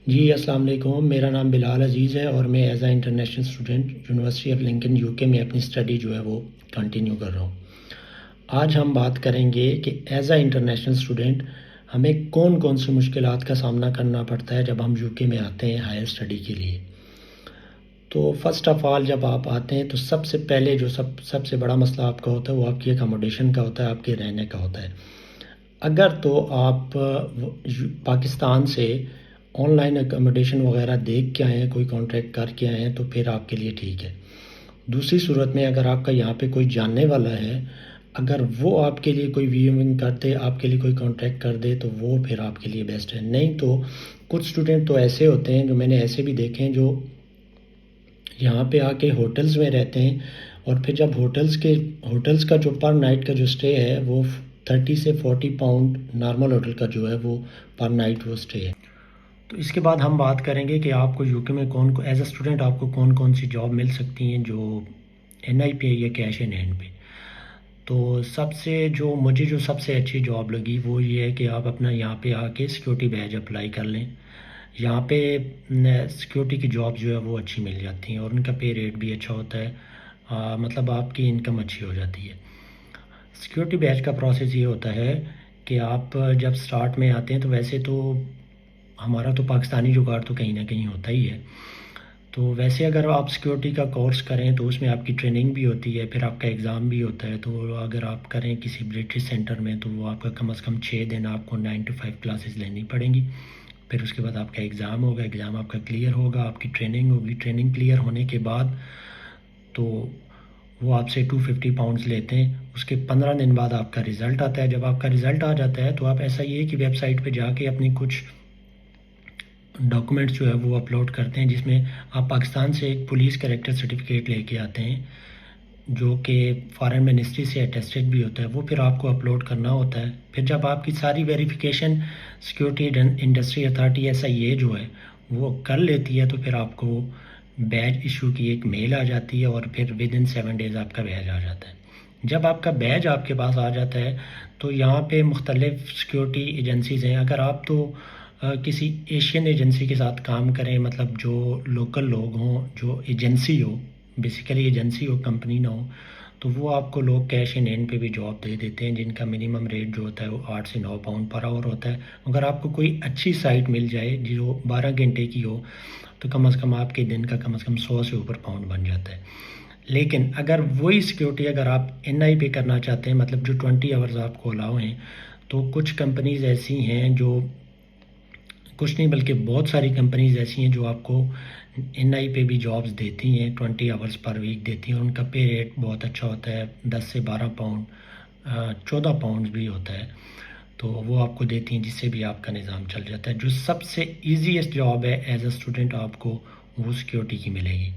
جی السلام علیکم، میرا نام بلال عزیز ہے اور میں as a international student university of Lincoln U K میں اپنی اسٹڈی جو ہے وہ کنٹینیو کر رہا ہوں۔ آج ہم بات کریں گے کہ ایز اے انٹرنیشنل اسٹوڈنٹ ہمیں کون کون سی مشکلات کا سامنا کرنا پڑتا ہے جب ہم یو کے میں آتے ہیں ہائر اسٹڈی کے لیے۔ تو فرسٹ آف آل جب آپ آتے ہیں تو سب سے پہلے جو سب سے بڑا مسئلہ آپ کا ہوتا ہے وہ آپ کی اکاموڈیشن کا ہوتا ہے، آپ کے رہنے کا ہوتا ہے۔ اگر تو آپ پاکستان سے آن لائن اکاموڈیشن وغیرہ دیکھ کے آئے ہیں، کوئی کانٹریکٹ کر کے آئے ہیں تو پھر آپ کے لیے ٹھیک ہے۔ دوسری صورت میں اگر آپ کا یہاں پہ کوئی جاننے والا ہے، اگر وہ آپ کے لیے کوئی ویونگ کر دے، آپ کے لیے کوئی کانٹریکٹ کر دے تو وہ پھر آپ کے لیے بیسٹ ہے۔ نہیں تو کچھ اسٹوڈنٹ تو ایسے ہوتے ہیں، جو میں نے ایسے بھی دیکھے ہیں، جو یہاں پہ آ کے ہوٹلز میں رہتے ہیں اور پھر جب ہوٹلز کا جو پر نائٹ کا جو اسٹے ہے وہ 30 سے 40 پاؤنڈ نارمل ہوٹل کا جو ہے وہ پر نائٹ وہ اسٹے ہے۔ تو اس کے بعد ہم بات کریں گے کہ آپ کو یو کے میں ایز اے اسٹوڈنٹ آپ کو کون کون سی جاب مل سکتی ہیں، جو این آئی پہ یا کیش ان ہینڈ پہ۔ تو مجھے جو سب سے اچھی جاب لگی وہ یہ ہے کہ آپ اپنا یہاں پہ آ کے سیکیورٹی بیج اپلائی کر لیں۔ یہاں پہ سیکیورٹی کی جاب جو ہے وہ اچھی مل جاتی ہیں اور ان کا پے ریٹ بھی اچھا ہوتا ہے، مطلب آپ کی انکم اچھی ہو جاتی ہے۔ سیکیورٹی بیج کا پروسیس یہ ہوتا ہے کہ آپ جب سٹارٹ میں آتے ہیں تو ویسے تو ہمارا تو پاکستانی جگاڑ تو کہیں نہ کہیں ہوتا ہی ہے، تو ویسے اگر آپ سیکیورٹی کا کورس کریں تو اس میں آپ کی ٹریننگ بھی ہوتی ہے، پھر آپ کا ایگزام بھی ہوتا ہے۔ تو اگر آپ کریں کسی برٹش سینٹر میں تو وہ آپ کا کم از کم 6 دن آپ کو 9 to 5 کلاسز لینی پڑیں گی۔ پھر اس کے بعد آپ کا ایگزام ہوگا، ایگزام آپ کا کلیئر ہوگا، آپ کی ٹریننگ ہوگی، ٹریننگ کلیئر ہونے کے بعد تو وہ آپ سے 250 پاؤنڈز لیتے ہیں۔ اس کے 15 دن بعد آپ کا رزلٹ آتا ہے۔ جب آپ کا رزلٹ آ جاتا ہے تو آپ ایسا یہ ہے کہ ویب سائٹ پہ جا کے اپنی کچھ ڈاکومنٹس جو ہے وہ اپلوڈ کرتے ہیں، جس میں آپ پاکستان سے ایک پولیس کریکٹر سرٹیفکیٹ لے کے آتے ہیں جو کہ فارن منسٹری سے اٹیسٹڈ بھی ہوتا ہے، وہ پھر آپ کو اپلوڈ کرنا ہوتا ہے۔ پھر جب آپ کی ساری ویریفیکیشن سیکیورٹی انڈسٹری اتھارٹی ایسا یہ جو ہے وہ کر لیتی ہے تو پھر آپ کو بیج ایشو کی ایک میل آ جاتی ہے اور پھر ودن 7 days آپ کا بیج آ جاتا ہے۔ جب آپ کا بیج آپ کے پاس آ جاتا ہے تو یہاں پہ مختلف سیکیورٹی ایجنسیز ہیں۔ اگر آپ تو کسی ایشین ایجنسی کے ساتھ کام کریں، مطلب جو لوکل لوگ ہوں، جو ایجنسی ہو، بیسیکلی ایجنسی ہو، کمپنی نہ ہو، تو وہ آپ کو لوگ کیش ان ہینڈ پہ بھی جاب دے دیتے ہیں، جن کا منیمم ریٹ جو ہوتا ہے وہ 8 سے 9 پاؤنڈ پر آور ہوتا ہے۔ اگر آپ کو کوئی اچھی سائٹ مل جائے جو 12 گھنٹے کی ہو تو کم از کم آپ کے دن کا کم از کم 100 سے اوپر پاؤنڈ بن جاتا ہے۔ لیکن اگر وہی سیکیورٹی اگر آپ این آئی پہ کرنا چاہتے ہیں، مطلب جو 20 آورز آپ کو الاؤ ہیں، تو کچھ کمپنیز ایسی ہیں جو کچھ نہیں بلکہ بہت ساری کمپنیز ایسی ہیں جو آپ کو این آئی پہ بھی جابز دیتی ہیں، 20 آورز پر ویک دیتی ہیں، اور ان کا پے ریٹ بہت اچھا ہوتا ہے، 10 سے 12 پاؤنڈ 14 پاؤنڈ بھی ہوتا ہے، تو وہ آپ کو دیتی ہیں، جس سے بھی آپ کا نظام چل جاتا ہے۔ جو سب سے ایزیسٹ جاب ہے ایز اے اسٹوڈنٹ آپ کو وہ سیکیورٹی کی ملے گی۔